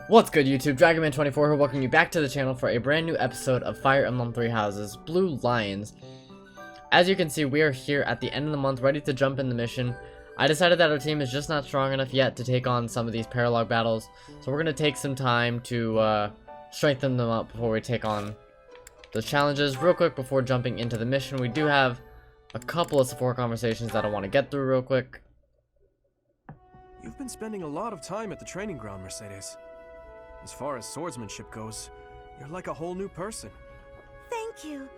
What's good, YouTube? Dragonman24 here, welcoming you back to the channel for a brand new episode of Fire Emblem Three Houses, Blue Lions. As you can see, we are here at the end of the month, ready to jump in the mission. I decided that our team is just not strong enough yet to take on some of these paralog battles, so we're going to take some time to strengthen them up before we take on the challenges. Real quick, before jumping into the mission, we do have a couple of support conversations that I want to get through real quick. You've been spending a lot of time at the training ground, Mercedes. As far as swordsmanship goes, you're like a whole new person. Thank you.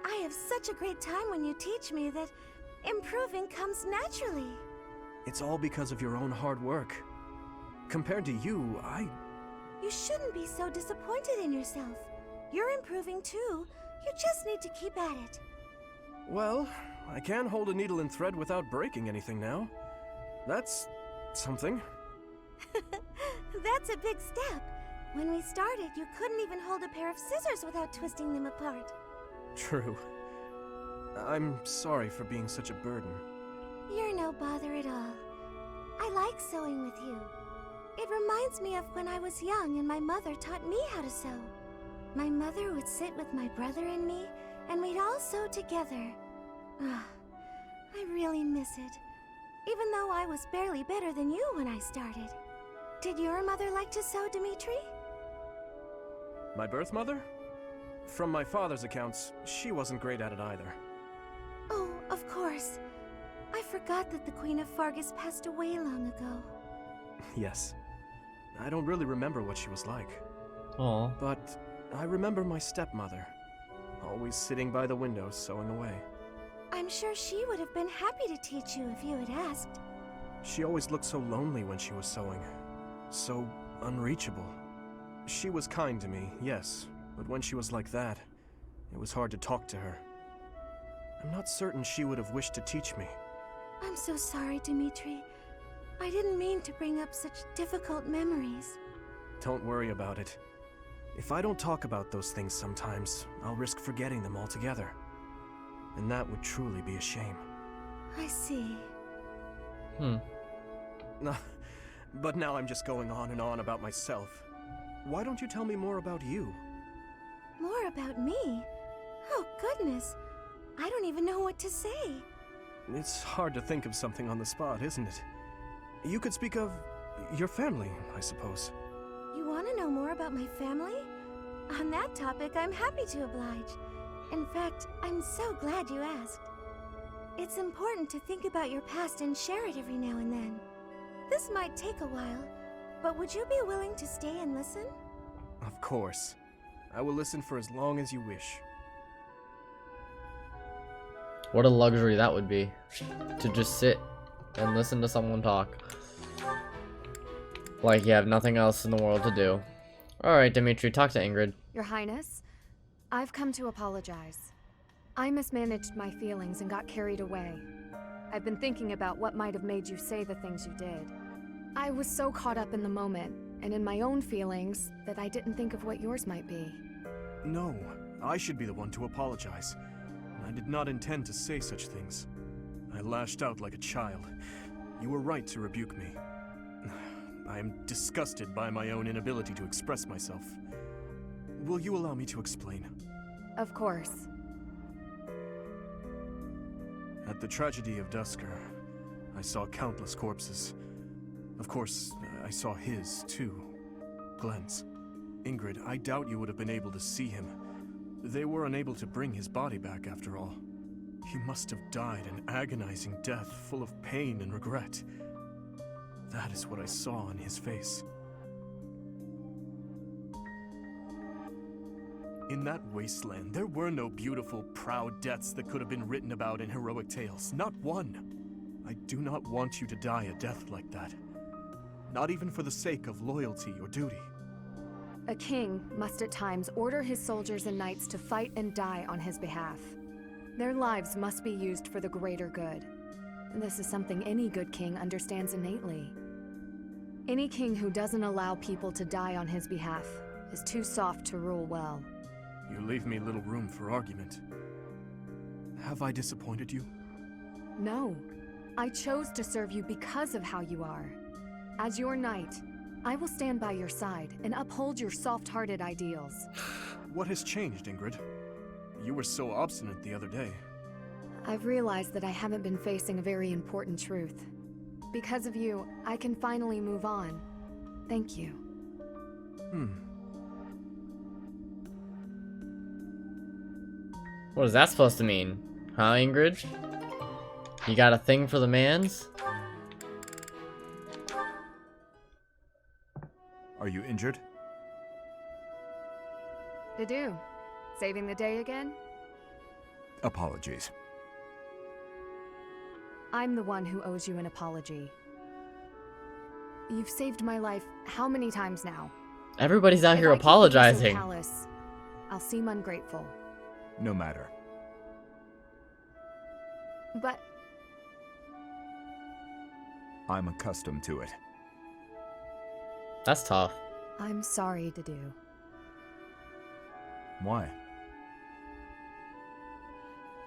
I have such a great time when you teach me that improving comes naturally. It's all because of your own hard work. Compared to you, You shouldn't be so disappointed in yourself. You're improving too. You just need to keep at it. Well, I can hold a needle and thread without breaking anything now. That's something. That's a big step. When we started, you couldn't even hold a pair of scissors without twisting them apart. True. I'm sorry for being such a burden. You're no bother at all. I like sewing with you. It reminds me of when I was young and my mother taught me how to sew. My mother would sit with my brother and me, and we'd all sew together. Ah, I really miss it. Even though I was barely better than you when I started. Did your mother like to sew, Dimitri? My birth mother? From my father's accounts, she wasn't great at it either. Oh, of course. I forgot that the Queen of Faerghus passed away long ago. Yes. I don't really remember what she was like. Aww. But I remember my stepmother, always sitting by the window sewing away. I'm sure she would have been happy to teach you if you had asked. She always looked so lonely when she was sewing. So unreachable. She was kind to me, yes, but when she was like that, it was hard to talk to her. I'm not certain she would have wished to teach me. I'm so sorry, Dimitri. I didn't mean to bring up such difficult memories. Don't worry about it. If I don't talk about those things sometimes, I'll risk forgetting them altogether. And that would truly be a shame. I see. But now I'm just going on and on about myself. Why don't you tell me more about you? More about me? Oh, goodness. I don't even know what to say. It's hard to think of something on the spot, isn't it? You could speak of your family, I suppose. You want to know more about my family? On that topic, I'm happy to oblige. In fact, I'm so glad you asked. It's important to think about your past and share it every now and then. This might take a while, but would you be willing to stay and listen? Of course. I will listen for as long as you wish. What a luxury that would be, to just sit and listen to someone talk. Like you have nothing else in the world to do. Alright, Dimitri, talk to Ingrid. Your Highness, I've come to apologize. I mismanaged my feelings and got carried away. I've been thinking about what might have made you say the things you did. I was so caught up in the moment, and in my own feelings, that I didn't think of what yours might be. No, I should be the one to apologize. I did not intend to say such things. I lashed out like a child. You were right to rebuke me. I am disgusted by my own inability to express myself. Will you allow me to explain? Of course. At the tragedy of Dusker, I saw countless corpses. Of course, I saw his, too. Glenn's. Ingrid, I doubt you would have been able to see him. They were unable to bring his body back, after all. He must have died an agonizing death, full of pain and regret. That is what I saw on his face. In that wasteland, there were no beautiful, proud deaths that could have been written about in heroic tales. Not one. I do not want you to die a death like that. Not even for the sake of loyalty or duty. A king must at times order his soldiers and knights to fight and die on his behalf. Their lives must be used for the greater good. This is something any good king understands innately. Any king who doesn't allow people to die on his behalf is too soft to rule well. You leave me little room for argument. Have I disappointed you? No. I chose to serve you because of how you are. As your knight, I will stand by your side and uphold your soft-hearted ideals. What has changed, Ingrid? You were so obstinate the other day. I've realized that I haven't been facing a very important truth. Because of you, I can finally move on. Thank you. What is that supposed to mean? Huh, Ingrid? You got a thing for the mans? Are you injured? Dedue, saving the day again? Apologies. I'm the one who owes you an apology. You've saved my life how many times now? Everybody's out here If I keep being apologizing. so callous, I'll seem ungrateful. No matter. But I'm accustomed to it. That's tough. I'm sorry, Dedue. Why?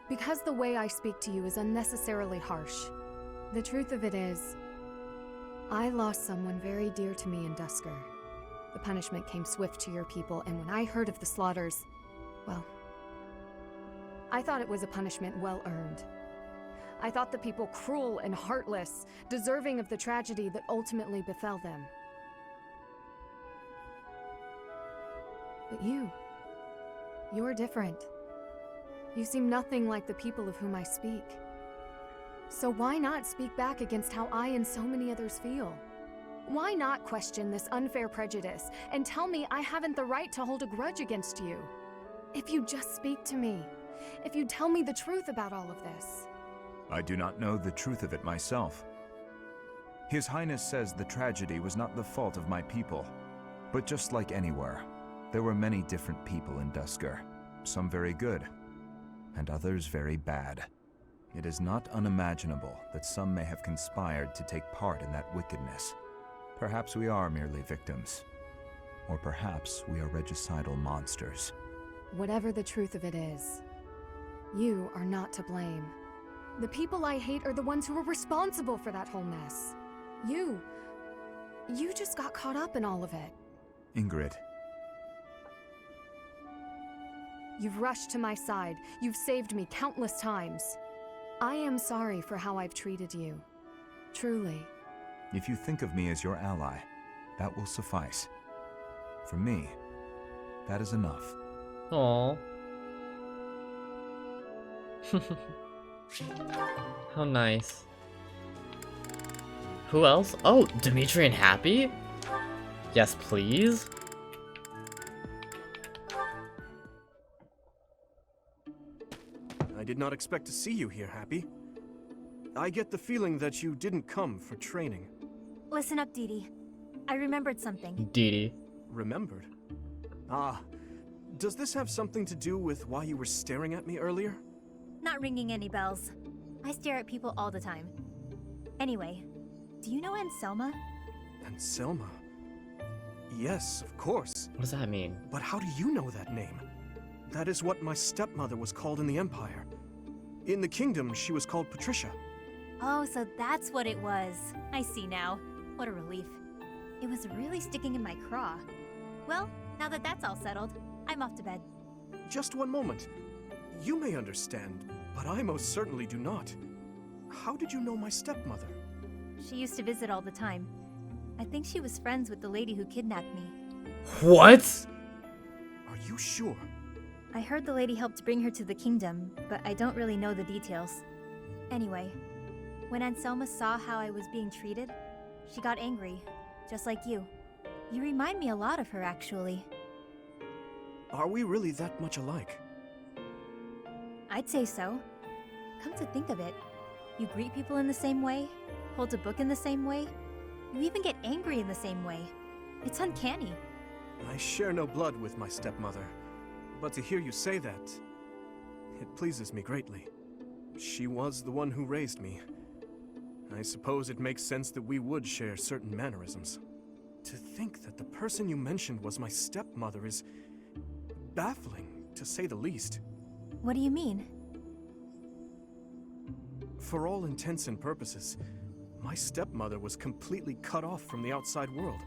Because the way I speak to you is unnecessarily harsh. The truth of it is, I lost someone very dear to me in Duscur. The punishment came swift to your people, and when I heard of the slaughters, well, I thought it was a punishment well earned. I thought the people cruel and heartless, deserving of the tragedy that ultimately befell them. But you're different. You seem nothing like the people of whom I speak. So why not speak back against how I and so many others feel? Why not question this unfair prejudice and tell me I haven't the right to hold a grudge against you? If you just speak to me, if you tell me the truth about all of this. I do not know the truth of it myself. His Highness says the tragedy was not the fault of my people, but just like anywhere, there were many different people in Duscur, some very good, and others very bad. It is not unimaginable that some may have conspired to take part in that wickedness. Perhaps we are merely victims, or perhaps we are regicidal monsters. Whatever the truth of it is, you are not to blame. The people I hate are the ones who are responsible for that whole mess. You just got caught up in all of it. Ingrid. You've rushed to my side. You've saved me countless times. I am sorry for how I've treated you. Truly. If you think of me as your ally, that will suffice. For me, that is enough. Aww. How nice. Who else? Oh, Dimitri and Happy? Yes, please. I did not expect to see you here, Happy. I get the feeling that you didn't come for training. Listen up, Dee. I remembered something. Dee. Remembered? Ah, does this have something to do with why you were staring at me earlier? Not ringing any bells. I stare at people all the time. Anyway, do you know Anselma? Anselma? Yes, of course. What does that mean? But how do you know that name? That is what my stepmother was called in the Empire. In the kingdom, she was called Patricia. Oh, so that's what it was. I see now. What a relief. It was really sticking in my craw. Well, now that that's all settled, I'm off to bed. Just one moment. You may understand, but I most certainly do not. How did you know my stepmother? She used to visit all the time. I think she was friends with the lady who kidnapped me. What? Are you sure? I heard the lady helped bring her to the kingdom, but I don't really know the details. Anyway, when Anselma saw how I was being treated, she got angry, just like you. You remind me a lot of her, actually. Are we really that much alike? I'd say so. Come to think of it, you greet people in the same way, hold a book in the same way, you even get angry in the same way. It's uncanny. I share no blood with my stepmother, but to hear you say that, it pleases me greatly. She was the one who raised me. I suppose it makes sense that we would share certain mannerisms. To think that the person you mentioned was my stepmother is baffling, to say the least. What do you mean? For all intents and purposes, My stepmother was completely cut off from the outside world.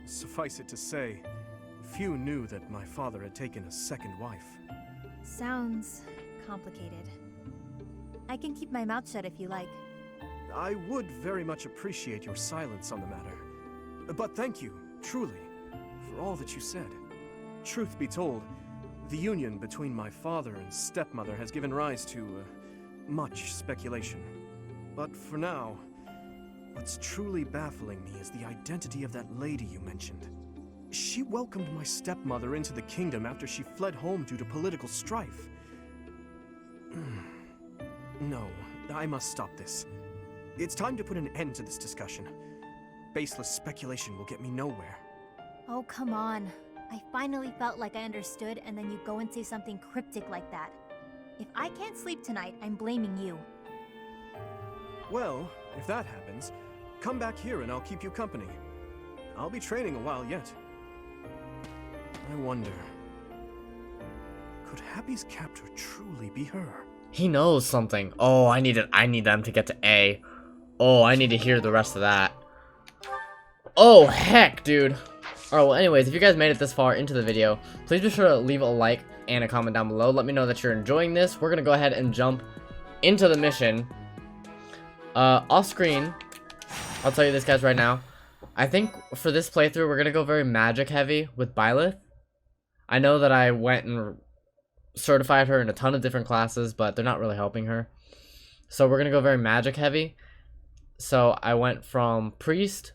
Suffice it to say, few knew that my father had taken a second wife. Sounds complicated. I can keep my mouth shut if you like. I would very much appreciate your silence on the matter. But thank you, truly, for all that you said. Truth be told, the union between my father and stepmother has given rise to much speculation. But for now, what's truly baffling me is the identity of that lady you mentioned. She welcomed my stepmother into the kingdom after she fled home due to political strife. No, I must stop this. It's time to put an end to this discussion. Baseless speculation will get me nowhere. Oh, come on. I finally felt like I understood, and then you go and say something cryptic like that. If I can't sleep tonight, I'm blaming you. Well, if that happens, come back here and I'll keep you company. I'll be training a while yet. I wonder, could Happy's captor truly be her? He knows something. Oh, I need them to get to A. Oh, I need to hear the rest of that. Oh, heck, dude. Alright, well, anyways, if you guys made it this far into the video, please be sure to leave a like and a comment down below. Let me know that you're enjoying this. We're gonna go ahead and jump into the mission. Off screen, I'll tell you this, guys, right now. I think for this playthrough, we're gonna go very magic heavy with Byleth. I know that I went and certified her in a ton of different classes, but they're not really helping her. So we're gonna go very magic heavy. So I went from priest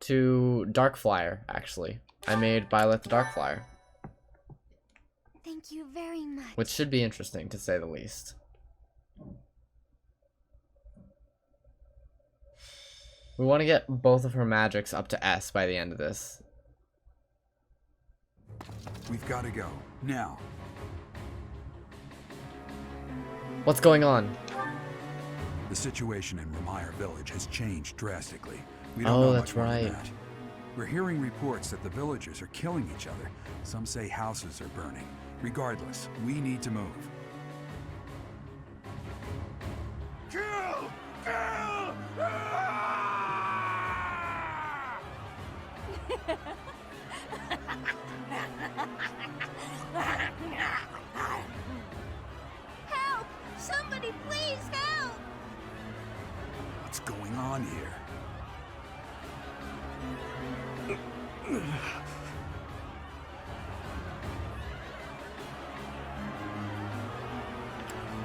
to dark flyer. Actually, I made Byleth the dark flyer, Thank you very much. which should be interesting to say the least. We want to get both of her magics up to S by the end of this. We've got to go now. What's going on? The situation in Remire village has changed drastically. We don't Oh, know that's much more than right. that. We're hearing reports that the villagers are killing each other. Some say houses are burning. Regardless, we need to move. Kill! Kill! Help! Somebody please help! What's going on here?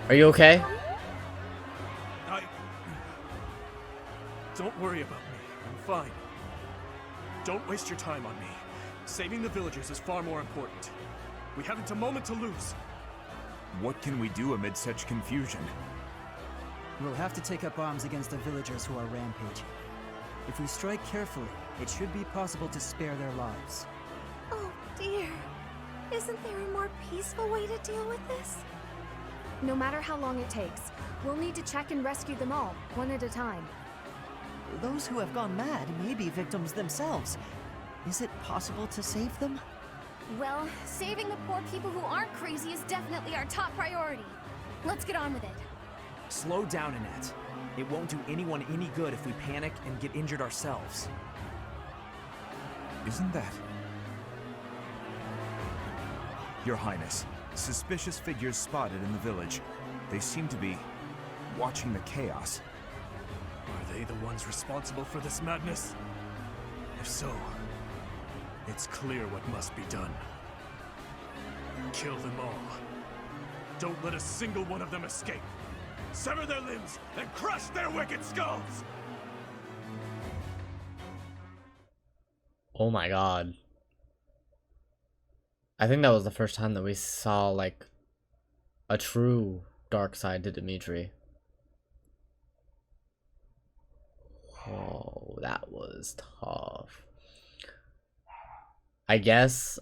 Are you okay? Don't worry about me. I'm fine. Don't waste your time on me. Saving the villagers is far more important. We haven't a moment to lose. What can we do amid such confusion? We'll have to take up arms against the villagers who are rampaging. If we strike carefully, it should be possible to spare their lives. Oh dear. Isn't there a more peaceful way to deal with this? No matter how long it takes, we'll need to check and rescue them all, one at a time. Those who have gone mad may be victims themselves. Is it possible to save them? Well, saving the poor people who aren't crazy is definitely our top priority. Let's get on with it. Slow down, Annette. It won't do anyone any good if we panic and get injured ourselves. Isn't that... Your Highness, suspicious figures spotted in the village. They seem to be watching the chaos. Are they the ones responsible for this madness? If so, it's clear what must be done. Kill them all. Don't let a single one of them escape. Sever their limbs and crush their wicked skulls! Oh my god. I think that was the first time that we saw, like, a true dark side to Dimitri. Oh, that was tough. I guess,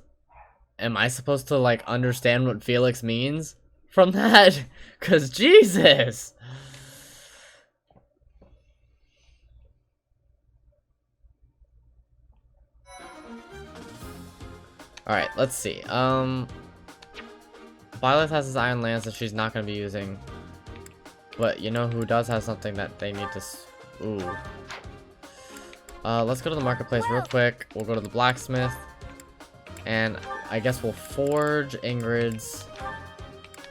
am I supposed to, like, understand what Felix means from that? 'Cause Jesus! Alright, let's see. Violet has this iron lance that she's not going to be using. But you know who does have something that they need to... Ooh. Let's go to the marketplace real quick. We'll go to the blacksmith. And I guess we'll forge Ingrid's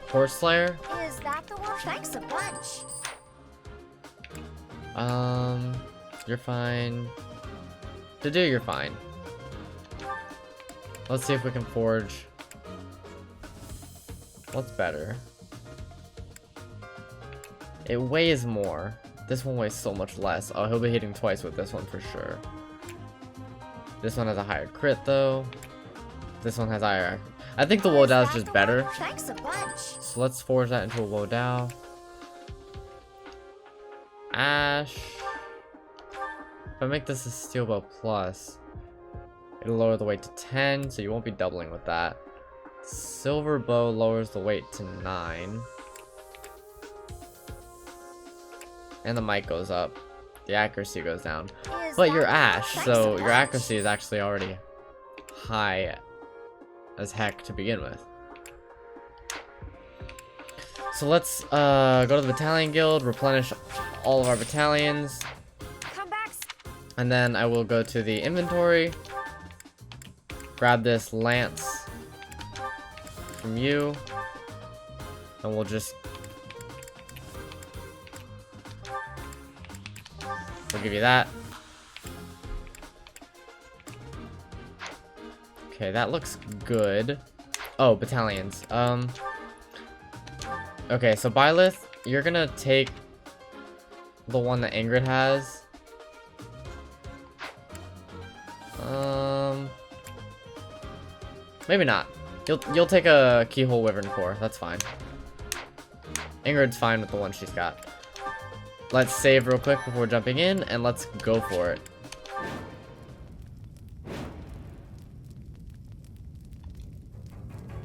horse slayer. Is that the one? Thanks a bunch. You're fine. Dedue, you're fine. Let's see if we can forge. What's better? It weighs more. This one weighs so much less. Oh, he'll be hitting twice with this one for sure. This one has a higher crit though. This one has higher. I think the Wodao is just better. Thanks a bunch. So let's forge that into a Wodao. Ash. If I make this a steel bow plus, it'll lower the weight to 10, so you won't be doubling with that. Silver bow lowers the weight to 9. And the might goes up. The accuracy goes down. But you're Ash, so your accuracy is actually already high as heck to begin with. So let's go to the battalion guild, replenish all of our battalions. Come back. And then I will go to the inventory, grab this lance from you, and we'll just give you that. Okay, that looks good. Oh, battalions. Okay, so Byleth, you're gonna take the one that Ingrid has. Maybe not. You'll take a Keyhole Wyvern Core. That's fine. Ingrid's fine with the one she's got. Let's save real quick before jumping in, and let's go for it.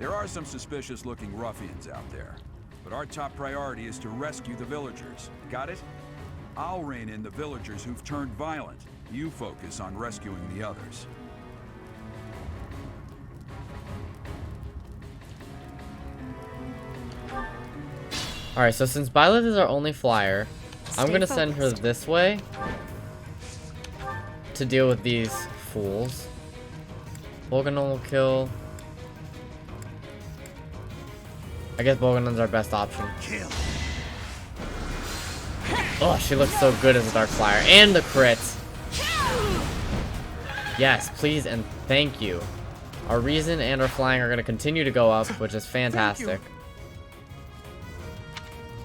There are some suspicious-looking ruffians out there, but our top priority is to rescue the villagers. Got it? I'll rein in the villagers who've turned violent. You focus on rescuing the others. Alright, so since Byleth is our only flyer, I'm gonna send her this way to deal with these fools. Bolgannon will kill. I guess Bolganon's our best option. Kill. Oh, she looks so good as a dark flyer. And the crit. Yes, please and thank you. Our reason and our flying are gonna continue to go up, which is fantastic.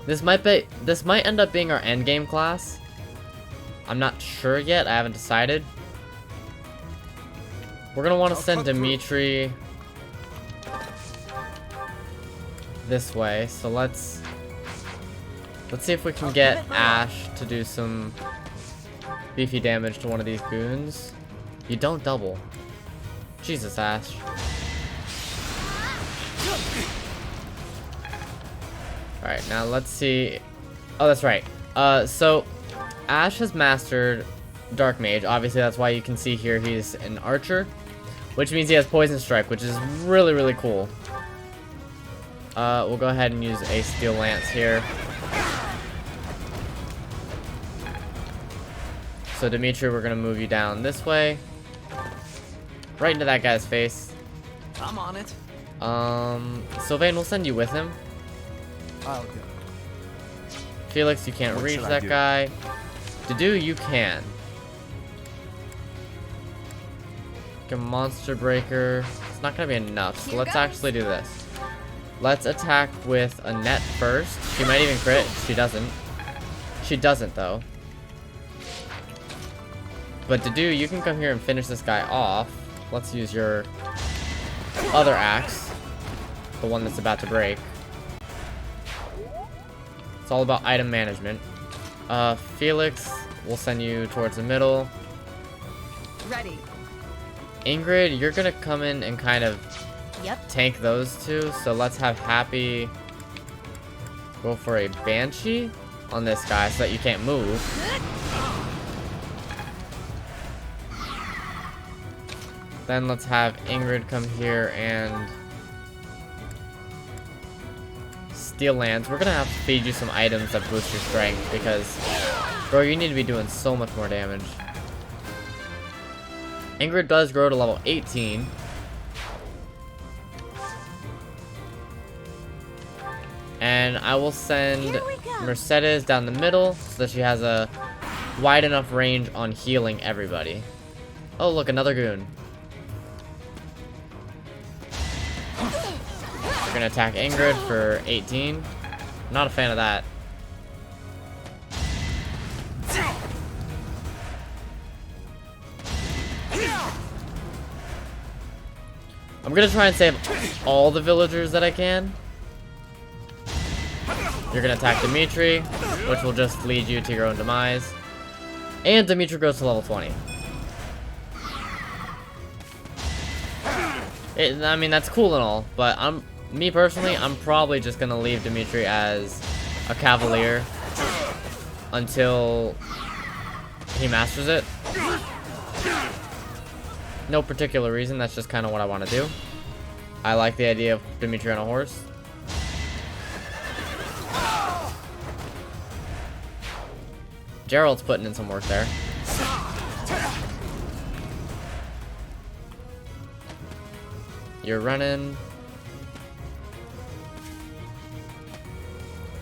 This might end up being our endgame class. I'm not sure yet. I haven't decided. We're gonna want to send Dimitri this way. So let's see if we can get Ash to do some beefy damage to one of these goons. You don't double. Jesus, Ash. Alright, now let's see. Oh, that's right. So Ash has mastered Dark Mage. Obviously, that's why you can see here he's an archer, which means he has Poison Strike, which is really, really cool. We'll go ahead and use a Steel Lance here. So Dimitri, we're gonna move you down this way, right into that guy's face. I'm on it. Sylvain, we'll send you with him. I'll go. Felix, you can't reach should I that do? guy. Dedue, you can. Like a Monster Breaker. It's not gonna be enough, so let's actually do this. Let's attack with a net first. She might even crit. She doesn't. She doesn't, though. But Dedue, you can come here and finish this guy off. Let's use your other axe. The one that's about to break. It's all about item management. Felix, we'll send you towards the middle. Ready. Ingrid, you're gonna come in and kind of tank those two. So let's have Happy go for a Banshee on this guy so that you can't move. Then let's have Ingrid come here and Steel Lance. We're gonna have to feed you some items that boost your strength because, bro, you need to be doing so much more damage. Ingrid does grow to level 18. And I will send Mercedes down the middle so that she has a wide enough range on healing everybody. Oh, look, another goon. We're gonna attack Ingrid for 18. Not a fan of that. I'm gonna try and save all the villagers that I can. You're gonna attack Dimitri, which will just lead you to your own demise. And Dimitri goes to level 20. I mean, that's cool and all, but me personally, I'm probably just gonna leave Dimitri as a cavalier until he masters it. No particular reason, that's just kind of what I want to do. I like the idea of Dimitri on a horse. Gerald's putting in some work there. You're running.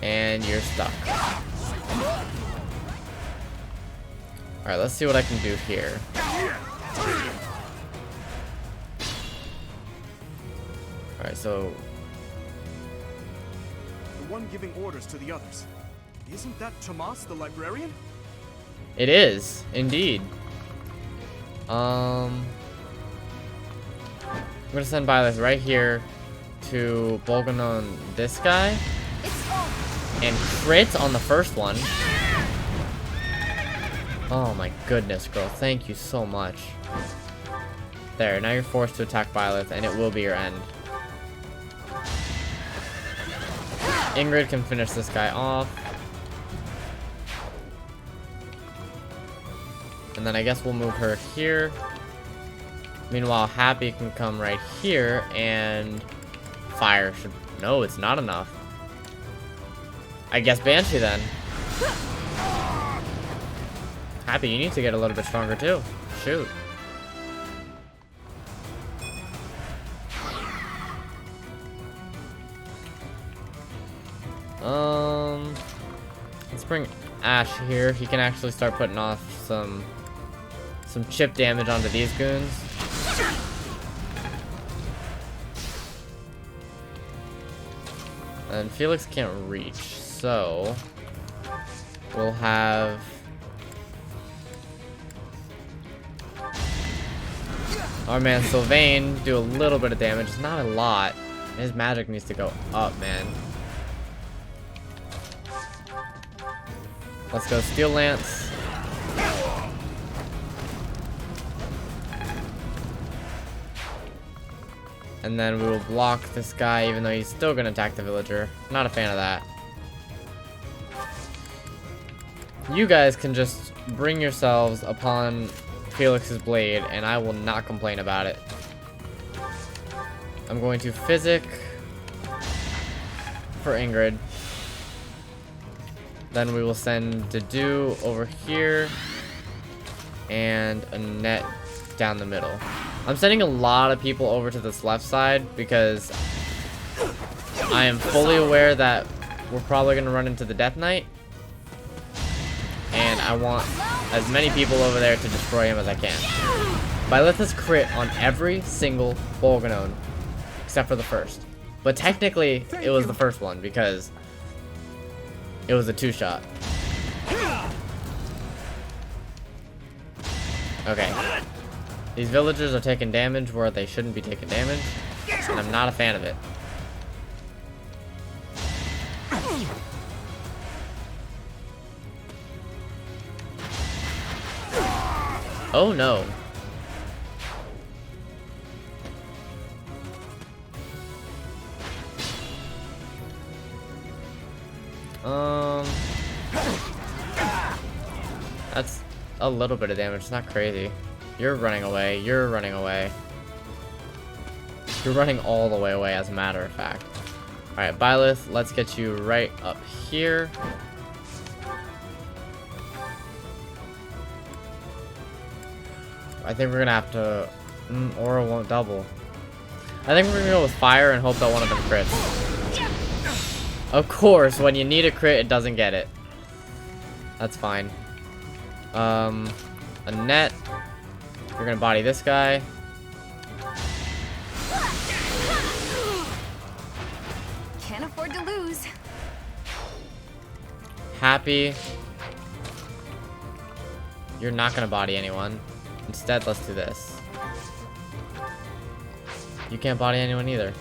And you're stuck. Alright, let's see what I can do here. Alright, so... The one giving orders to the others. Isn't that Tomas, the librarian? It is, indeed. I'm gonna send Byleth right here to Bolganon this guy. And crit on the first one. Oh my goodness, girl. Thank you so much. There, now you're forced to attack Byleth, and it will be your end. Ingrid can finish this guy off. And then I guess we'll move her here. Meanwhile, Happy can come right here, and fire should... No, it's not enough. I guess Banshee then. Happy, you need to get a little bit stronger too. Shoot. Let's bring Ash here. He can actually start putting off some chip damage onto these goons. And Felix can't reach, so we'll have our man Sylvain do a little bit of damage. It's not a lot. His magic needs to go up, man. Let's go Steel Lance. And then we will block this guy, even though he's still going to attack the villager. Not a fan of that. You guys can just bring yourselves upon Felix's blade, and I will not complain about it. I'm going to Physic for Ingrid. Then we will send Dedu over here, and Annette down the middle. I'm sending a lot of people over to this left side because I am fully aware that we're probably going to run into the Death Knight. And I want as many people over there to destroy him as I can. Byleth's crit on every single Bolganon except for the first. But technically, it was the first one because it was a 2-shot. Okay. These villagers are taking damage where they shouldn't be taking damage, and I'm not a fan of it. Oh no. That's a little bit of damage, it's not crazy. You're running away, you're running away. You're running all the way away, as a matter of fact. Alright, Byleth, let's get you right up here. I think we're gonna have to... Aura won't double. I think we're gonna go with fire and hope that one of them crits. Of course, when you need a crit, it doesn't get it. That's fine. A net. We're gonna body this guy. Can't afford to lose. Happy. You're not gonna body anyone. Instead, let's do this. You can't body anyone either.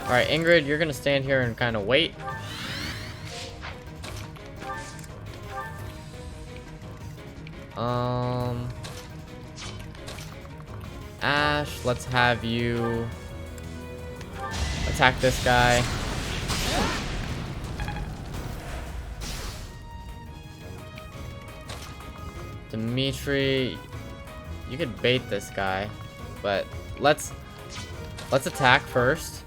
Alright, Ingrid, you're gonna stand here and kind of wait. Ash, let's have you attack this guy. Dimitri, you could bait this guy, but let's attack first.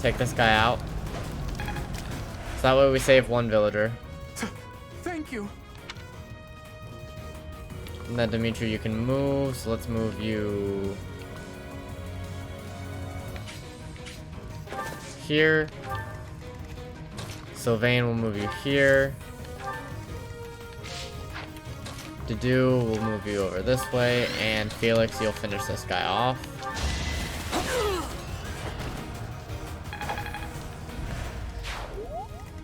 Take this guy out. So that way we save one villager. Thank you. And then Dimitri, you can move, so let's move you here. Sylvain will move you here. Dedu will move you over this way, and Felix, you'll finish this guy off.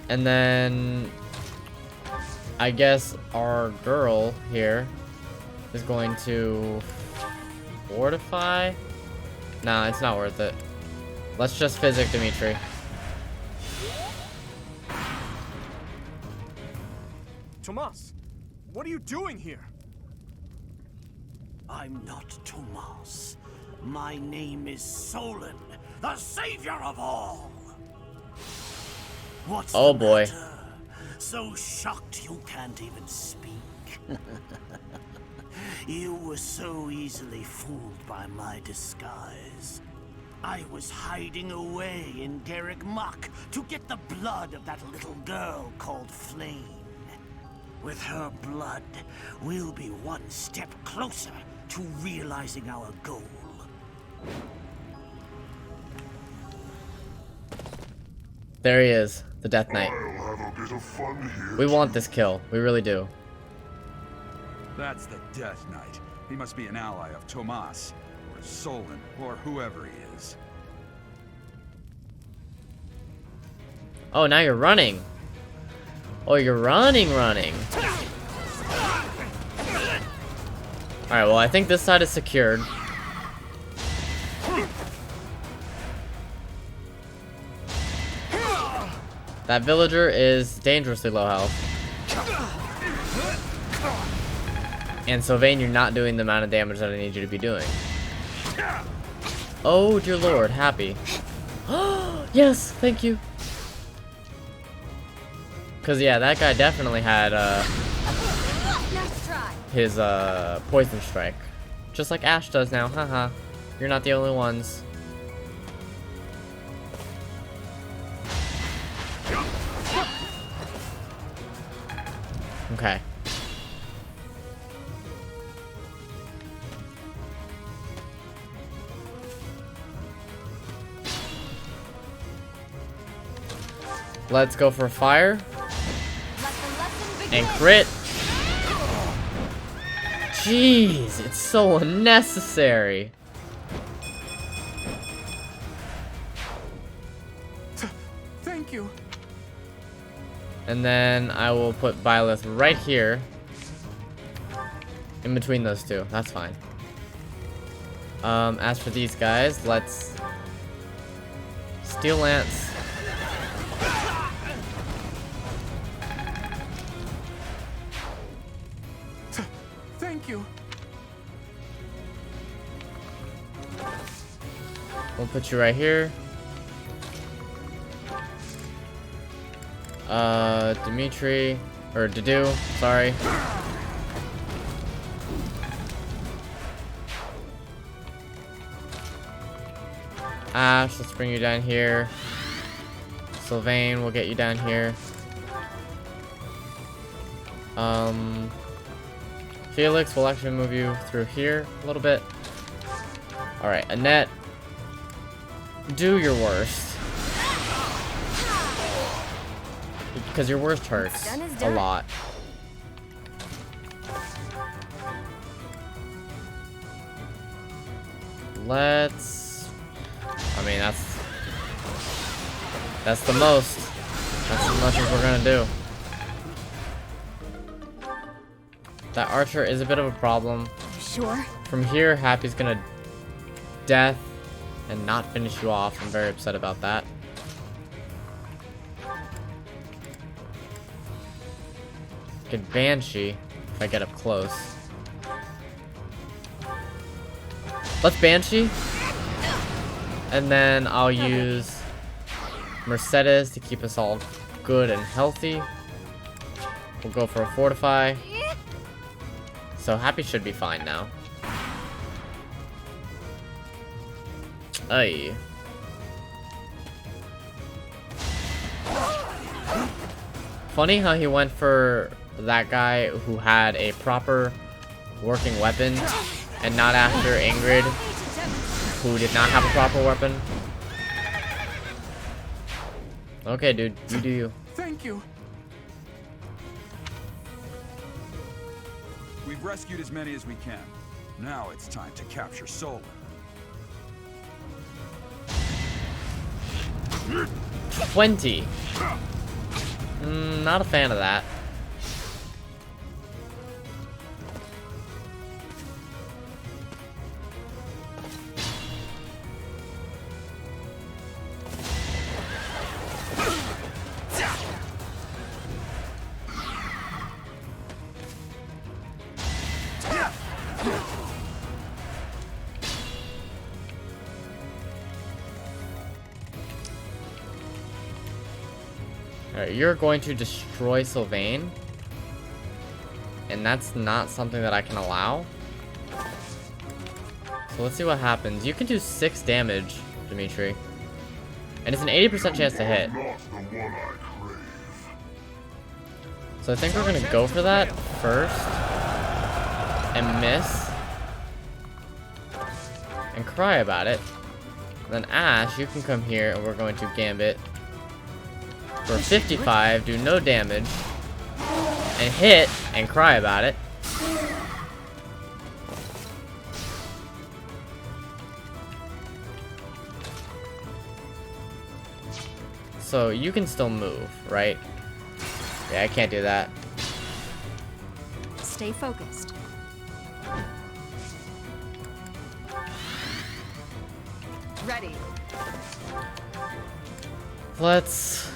And then I guess our girl here is going to fortify. Nah, it's not worth it. Let's just physic Dimitri. Tomas, what are you doing here? I'm not Tomas. My name is Solon, the savior of all. What's oh the boy. matter? So shocked you can't even speak. You were so easily fooled by my disguise. I was hiding away in Garrick Muck to get the blood of that little girl called Flame. With her blood, we'll be one step closer to realizing our goal. There he is, the Death Knight. I'll have a bit of fun here. We want this kill. We really do. That's the Death Knight. He must be an ally of Tomas, or Solon, or whoever he is. Oh, now you're running. Oh, you're running. Alright, well, I think this side is secured. That villager is dangerously low health. And Sylvain, you're not doing the amount of damage that I need you to be doing. Oh, dear lord, happy. Yes, thank you. Because, yeah, that guy definitely had his poison strike. Just like Ash does now, haha. You're not the only ones. Okay. Let's go for fire. And crit. Jeez, it's so unnecessary. Thank you. And then I will put Byleth right here. In between those two. That's fine. As for these guys, let's Steel Lance. Thank you. We'll put you right here. Dimitri, or Dedu, sorry. Ash, let's bring you down here. Sylvain, we'll get you down here. Felix will actually move you through here a little bit. Alright, Annette. Do your worst. Because your worst hurts a lot. Let's... I mean, that's the most. That's as much as we're gonna do. That archer is a bit of a problem. Sure. From here, Happy's gonna death and not finish you off. I'm very upset about that. Get Banshee if I get up close. Let's Banshee. And then I'll use Mercedes to keep us all good and healthy. We'll go for a Fortify. So Happy should be fine now. Aye. Funny how he went for that guy who had a proper working weapon and not after Ingrid, who did not have a proper weapon. Okay, dude, you do you. Thank you. We've rescued as many as we can. Now it's time to capture Solar. 20. Not a fan of that. Alright, you're going to destroy Sylvain. And that's not something that I can allow. So let's see what happens. You can do 6 damage, Dimitri. And it's an 80% chance to hit. So I think we're gonna go for that first. And miss. And cry about it. Then Ash, you can come here and we're going to Gambit. For 55, do no damage, and hit, and cry about it. So you can still move, right? Yeah, I can't do that. Stay focused. Ready. Let's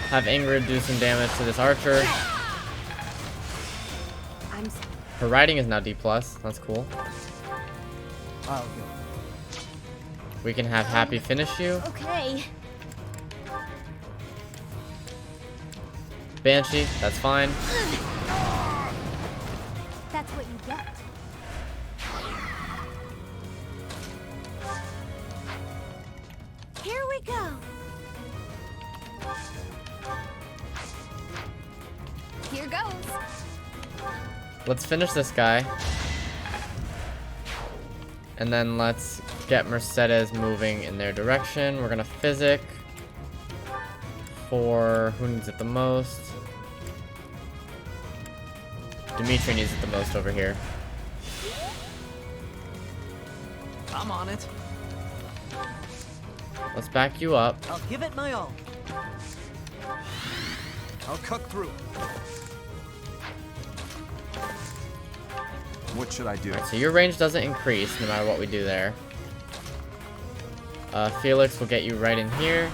have Ingrid do some damage to this archer. Her riding is now D+. That's cool. I'll go. We can have Happy finish you. Okay. Banshee, that's fine. That's what you get. Here we go. Here goes. Let's finish this guy. And then let's get Mercedes moving in their direction. We're gonna Physic for who needs it the most. Dimitri needs it the most over here. I'm on it. Let's back you up. I'll give it my all. I'll cut through. What should I do? So your range doesn't increase no matter what we do there. Felix will get you right in here.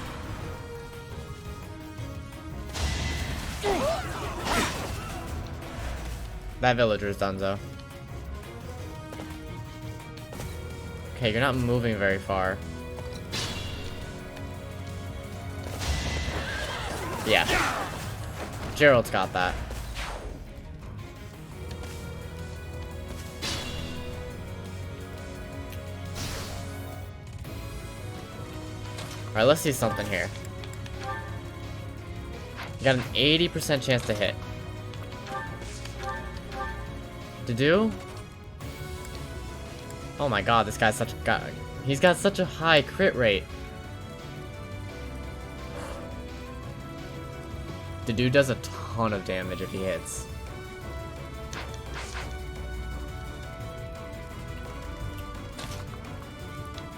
That villager's donezo. Okay, you're not moving very far. Yeah. Gerald's got that. Alright, let's see something here. You got an 80% chance to hit. To do? Oh my god, this guy's such a guy. He's got such a high crit rate. The dude does a ton of damage if he hits.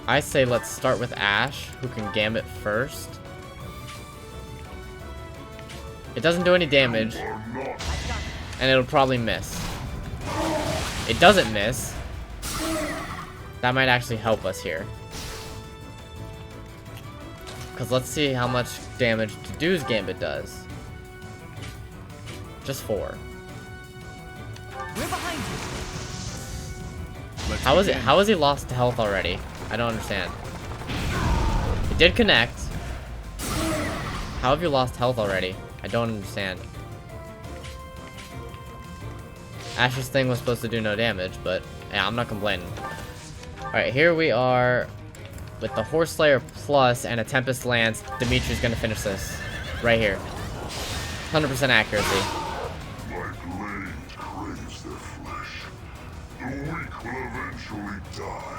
I say let's start with Ash, who can gambit first. It doesn't do any damage, and it'll probably miss. It doesn't miss. That might actually help us here. Because let's see how much damage Dedu's gambit does. Just 4. We're behind you. How is he lost to health already? I don't understand. It did connect. How have you lost health already? I don't understand. Ash's thing was supposed to do no damage, but yeah, I'm not complaining. Alright, here we are with the Horse Slayer Plus and a Tempest Lance. Dimitri's gonna finish this. Right here. 100% accuracy. My blade craves their flesh. The weak will eventually die.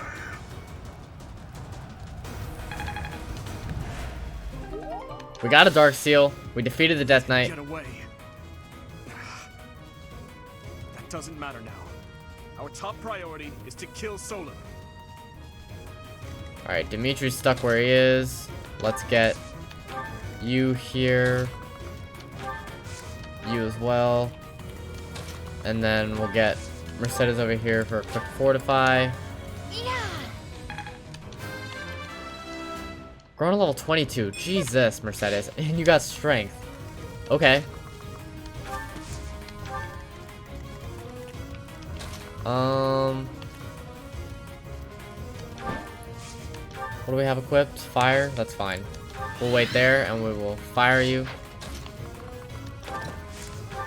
We got a Dark Seal. We defeated the Death Knight. Get away. That doesn't matter now. Our top priority is to kill Solar. Alright, Dimitri's stuck where he is. Let's get you here. You as well. And then we'll get Mercedes over here for a quick fortify. Grown to level 22. Jesus, Mercedes. And you got strength. Okay. What do we have equipped? Fire? That's fine. We'll wait there and we will fire you.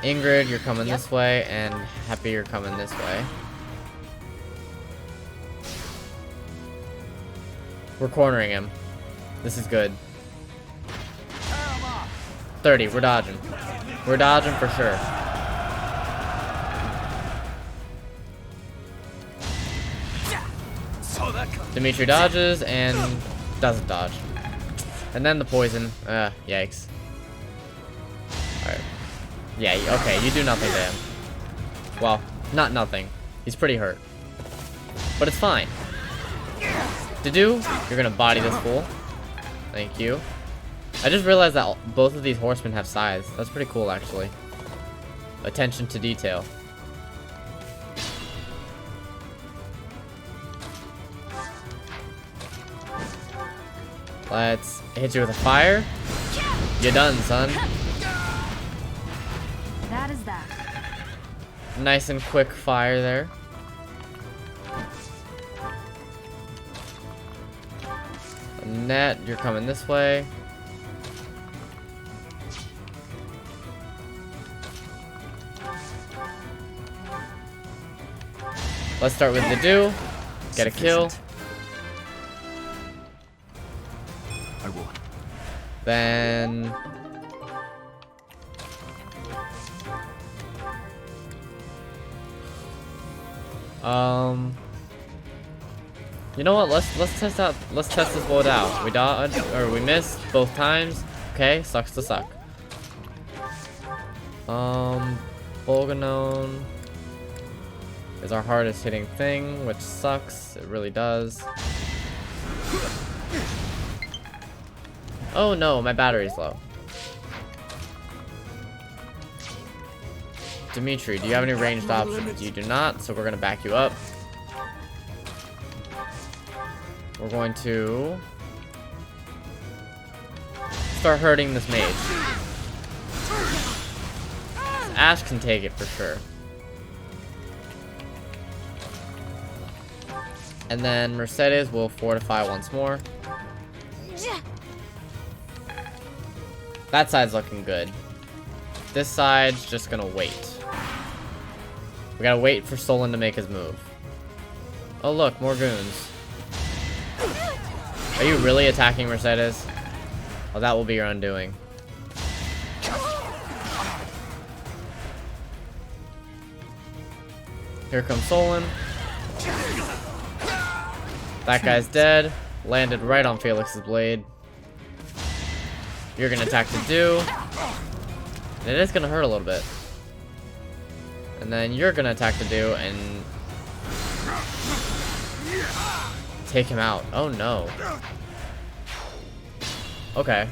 Ingrid, you're coming this way, and Happy, you're coming this way. We're cornering him. This is good. 30, we're dodging. We're dodging for sure. Dimitri dodges and doesn't dodge. And then the poison. Yikes. Alright. Yeah, okay, you do nothing to him. Well, not nothing. He's pretty hurt. But it's fine. Dedu, you're gonna body this fool. Thank you. I just realized that both of these horsemen have scythes. That's pretty cool, actually. Attention to detail. Let's hit you with a fire. You're done, son. That is that. Nice and quick fire there. Net, you're coming this way. Let's start with Dedu. Get a kill. I will. Then you know what? Let's test this load out. We dodged or we missed both times. Okay, sucks to suck. Bolganone is our hardest hitting thing, which sucks. It really does. Oh no, my battery's low. Dimitri, do you have any ranged options? You do not, so we're gonna back you up. We're going to start hurting this mage. Ash can take it for sure. And then Mercedes will fortify once more. That side's looking good. This side's just gonna wait. We gotta wait for Solon to make his move. Oh look, more goons. Are you really attacking Mercedes? Oh, that will be your undoing. Here comes Solon. That guy's dead. Landed right on Felix's blade. You're gonna attack to do. And it is gonna hurt a little bit. And then you're gonna attack to do and take him out. Oh no. Okay.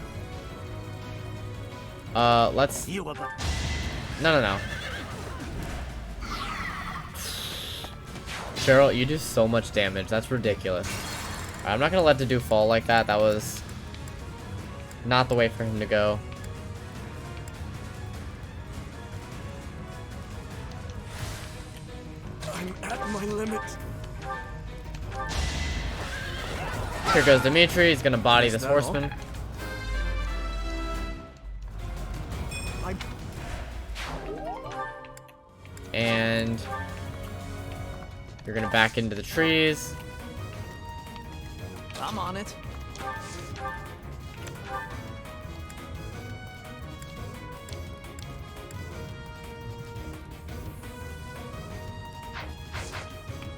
Let's... No. Cheryl, you do so much damage. That's ridiculous. Alright, I'm not gonna let the dude fall like that. That was not the way for him to go. I'm at my limit. Here goes Dimitri. He's gonna body this horseman. And you're gonna back into the trees. I'm on it.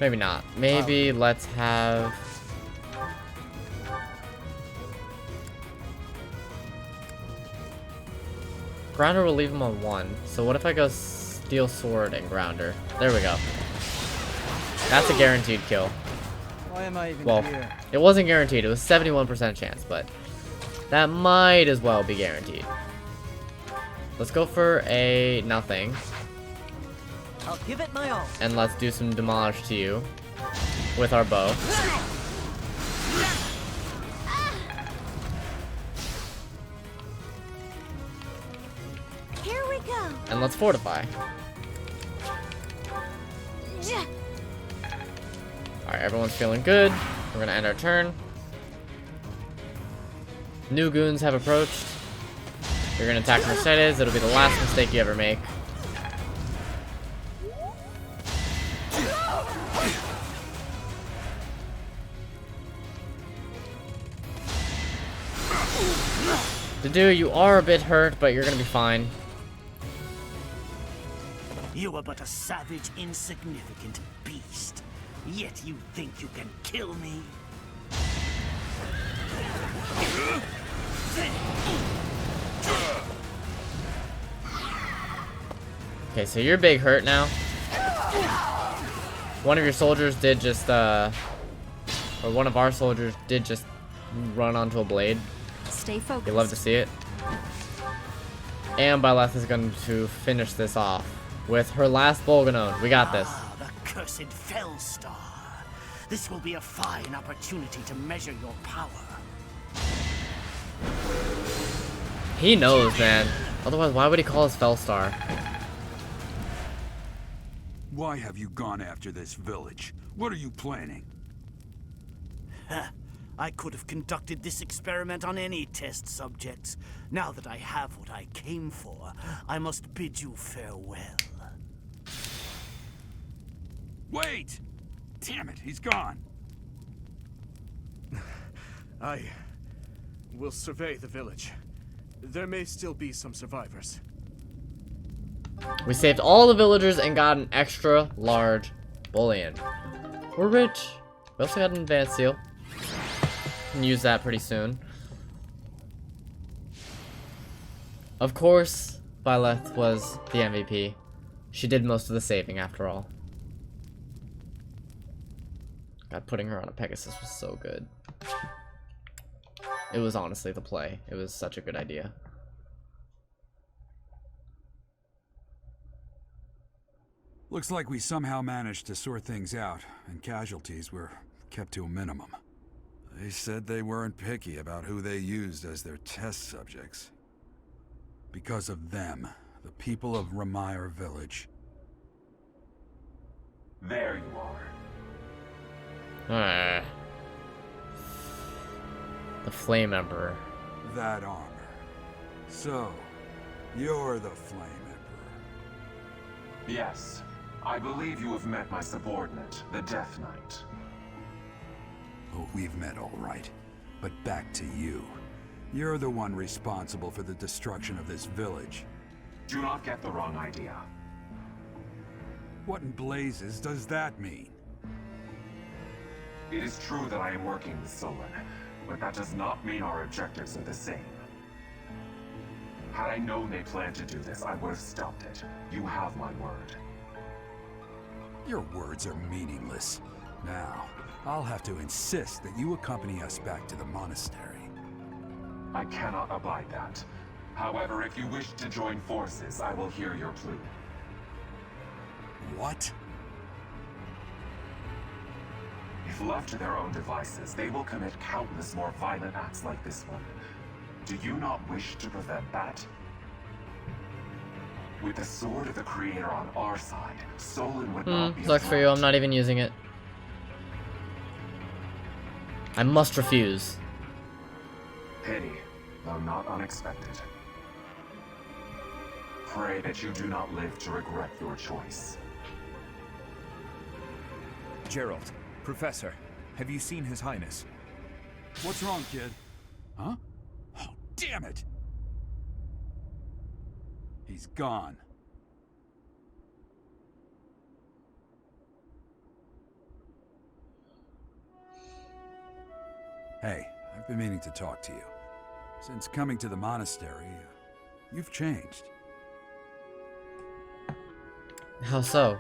Maybe not. Maybe let's have... Grounder will leave him on 1. So what if I go Steel Sword and Grounder? There we go. That's a guaranteed kill. Why am I even Well, here? it wasn't guaranteed. It was 71% chance, but that might as well be guaranteed. Let's go for a nothing. I'll give it my all. And let's do some demolish to you with our bow. Here we go. And let's fortify. Alright, everyone's feeling good. We're gonna end our turn. New goons have approached. You're gonna attack Mercedes. It'll be the last mistake you ever make. Dedu, you are a bit hurt, but you're gonna be fine. You are but a savage, insignificant beast. Yet you think you can kill me? Okay, so you're big hurt now. One of your soldiers did just, or one of our soldiers did just run onto a blade. Stay focused. You love to see it. And Byleth is going to finish this off with her last Bolganone. We got this. Ah, the cursed Fellstar. This will be a fine opportunity to measure your power. He knows, man. Otherwise, why would he call us Fellstar? Why have you gone after this village? What are you planning? I could have conducted this experiment on any test subjects. Now that I have what I came for, I must bid you farewell. Wait! Damn it, he's gone. I will survey the village. There may still be some survivors. We saved all the villagers and got an extra large bullion. We're rich. We also got an advanced seal. Can use that pretty soon. Of course, Byleth was the MVP. She did most of the saving after all. God, putting her on a Pegasus was so good. It was honestly the play. It was such a good idea. Looks like we somehow managed to sort things out, and casualties were kept to a minimum. They said they weren't picky about who they used as their test subjects. Because of them, the people of Remire village. There you are. The Flame Emperor. That armor. So, you're the Flame Emperor. Yes. I believe you have met my subordinate, the Death Knight. Oh, we've met all right. But back to you. You're the one responsible for the destruction of this village. Do not get the wrong idea. What in blazes does that mean? It is true that I am working with Solon, but that does not mean our objectives are the same. Had I known they planned to do this, I would have stopped it. You have my word. Your words are meaningless. Now, I'll have to insist that you accompany us back to the monastery. I cannot abide that. However, if you wish to join forces, I will hear your plea. What? If left to their own devices, they will commit countless more violent acts like this one. Do you not wish to prevent that? With the sword of the Creator on our side, Solon would not be Sucks for you, I'm not even using it. I must refuse. Pity, though not unexpected. Pray that you do not live to regret your choice. Gerald, Professor, have you seen His Highness? What's wrong, kid? Huh? Oh, damn it! He's gone. Hey, I've been meaning to talk to you. Since coming to the monastery, you've changed. How so?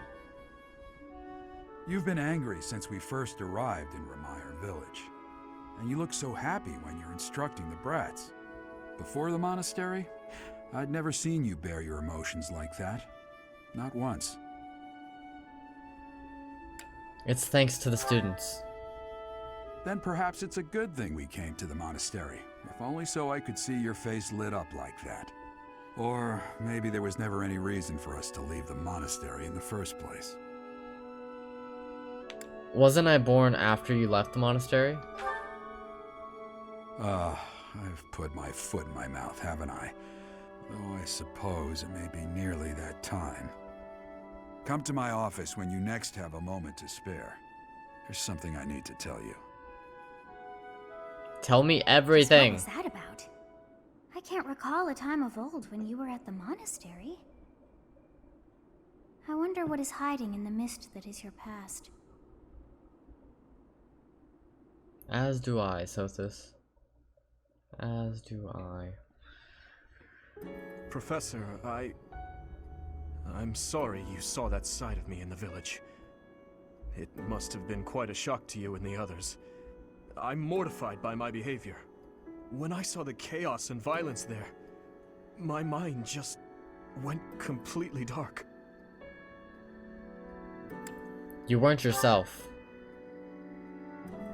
You've been angry since we first arrived in Remire village. And you look so happy when you're instructing the brats. Before the monastery, I'd never seen you bear your emotions like that. Not once. It's thanks to the students. Then perhaps it's a good thing we came to the monastery. If only so I could see your face lit up like that. Or maybe there was never any reason for us to leave the monastery in the first place. Wasn't I born after you left the monastery? I've put my foot in my mouth, haven't I? Though I suppose it may be nearly that time. Come to my office when you next have a moment to spare. There's something I need to tell you. Tell me everything. What was that about? I can't recall a time of old when you were at the monastery. I wonder what is hiding in the mist that is your past. As do I, Sothis. As do I. Professor, I'm sorry you saw that side of me in the village. It must have been quite a shock to you and the others. I'm mortified by my behavior. When I saw the chaos and violence there, my mind just went completely dark. You weren't yourself.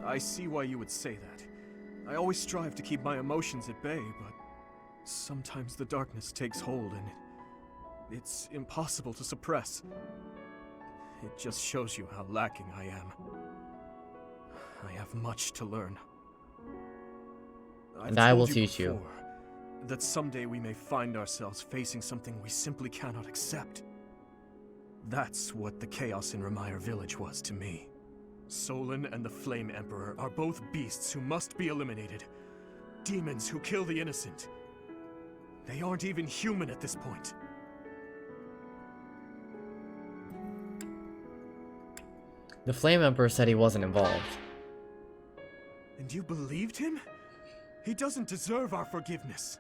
I see why you would say that. I always strive to keep my emotions at bay, but sometimes the darkness takes hold and it's impossible to suppress. It just shows you how lacking I am. I have much to learn. And I will teach you. That someday we may find ourselves facing something we simply cannot accept. That's what the chaos in Remire village was to me. Solon and the Flame Emperor are both beasts who must be eliminated. Demons who kill the innocent. They aren't even human at this point. The Flame Emperor said he wasn't involved. And you believed him? He doesn't deserve our forgiveness.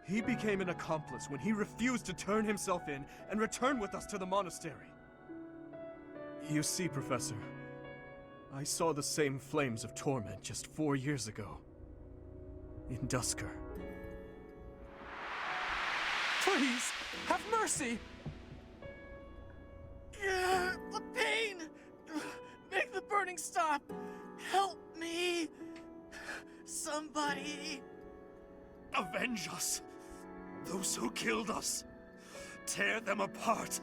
He became an accomplice when he refused to turn himself in and return with us to the monastery. You see, Professor, I saw the same flames of torment just 4 years ago. In Duscur. Please, have mercy! The pain! Make the burning stop! Help me! Somebody! Avenge us! Those who killed us! Tear them apart!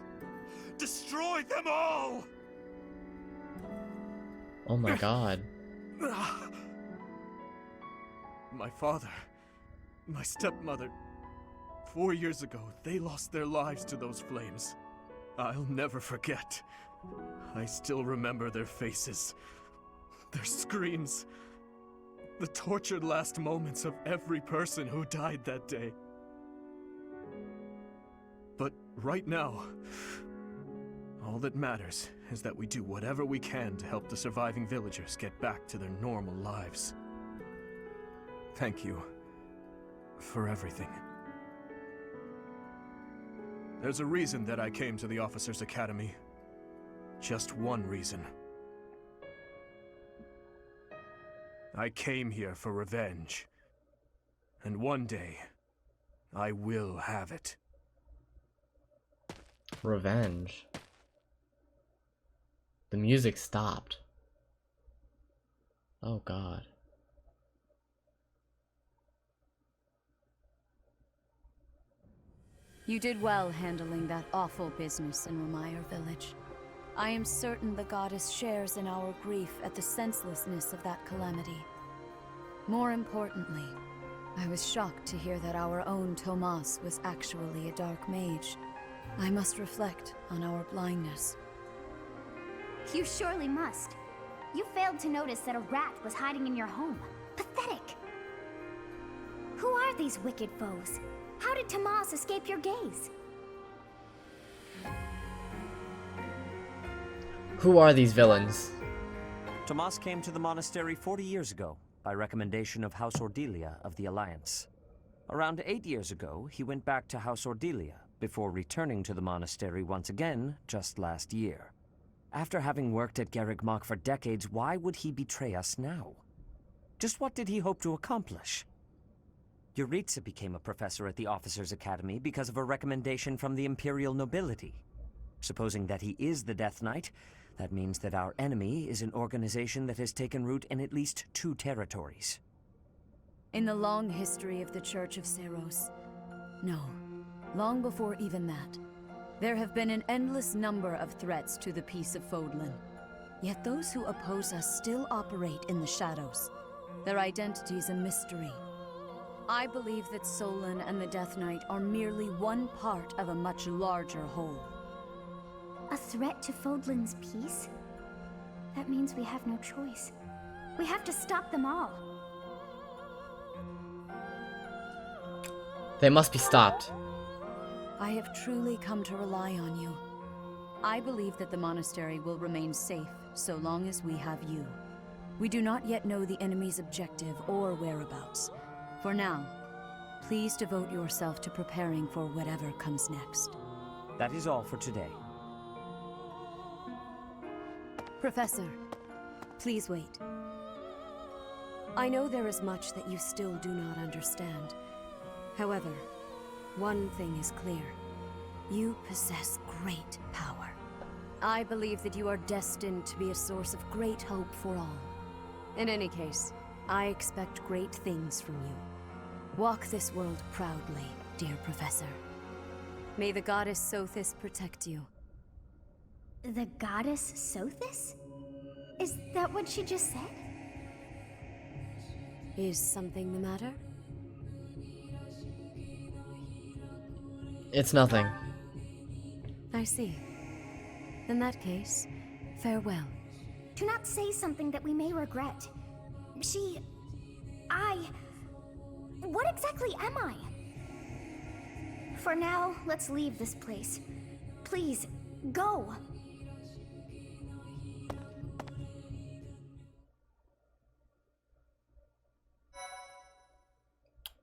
Destroy them all! Oh my god. My father, my stepmother, 4 years ago, they lost their lives to those flames. I'll never forget. I still remember their faces, their screams, the tortured last moments of every person who died that day. But right now, All that matters is that we do whatever we can to help the surviving villagers get back to their normal lives. Thank you for everything. There's a reason that I came to the Officers' Academy. Just one reason. I came here for revenge. And one day, I will have it. Revenge. The music stopped. Oh god. You did well handling that awful business in Remire village. I am certain the goddess shares in our grief at the senselessness of that calamity. More importantly, I was shocked to hear that our own Tomas was actually a dark mage. I must reflect on our blindness. You surely must. You failed to notice that a rat was hiding in your home. Pathetic! Who are these wicked foes? How did Tomas escape your gaze? Who are these villains? Tomas came to the monastery 40 years ago, by recommendation of House Ordelia of the Alliance. Around 8 years ago, he went back to House Ordelia, before returning to the monastery once again, just last year. After having worked at Garreg Mach for decades, why would he betray us now? Just what did he hope to accomplish? Yuritsa became a professor at the Officers' Academy because of a recommendation from the Imperial nobility. Supposing that he is the Death Knight, that means that our enemy is an organization that has taken root in at least 2 territories. In the long history of the Church of Seiros, no, long before even that, there have been an endless number of threats to the peace of Fodlan. Yet those who oppose us still operate in the shadows. Their identity's a mystery. I believe that Solon and the Death Knight are merely one part of a much larger whole. A threat to Fodlan's peace? That means we have no choice. We have to stop them all. They must be stopped. I have truly come to rely on you. I believe that the monastery will remain safe so long as we have you. We do not yet know the enemy's objective or whereabouts. For now, please devote yourself to preparing for whatever comes next. That is all for today. Professor, please wait. I know there is much that you still do not understand. However, one thing is clear. You possess great power. I believe that you are destined to be a source of great hope for all. In any case, I expect great things from you. Walk this world proudly, dear Professor. May the goddess Sothis protect you. The goddess Sothis? Is that what she just said? Is something the matter? It's nothing. I see. In that case, farewell. Do not say something that we may regret. What exactly am I? For now, let's leave this place. Please, go!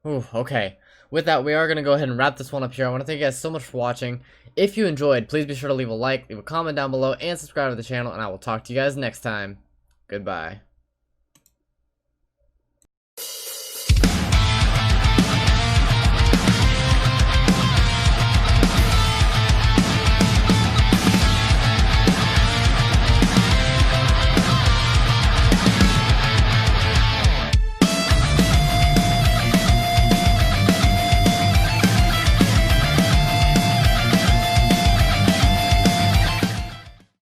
Ooh, okay. With that, we are going to go ahead and wrap this one up here. I want to thank you guys so much for watching. If you enjoyed, please be sure to leave a like, leave a comment down below, and subscribe to the channel, and I will talk to you guys next time. Goodbye.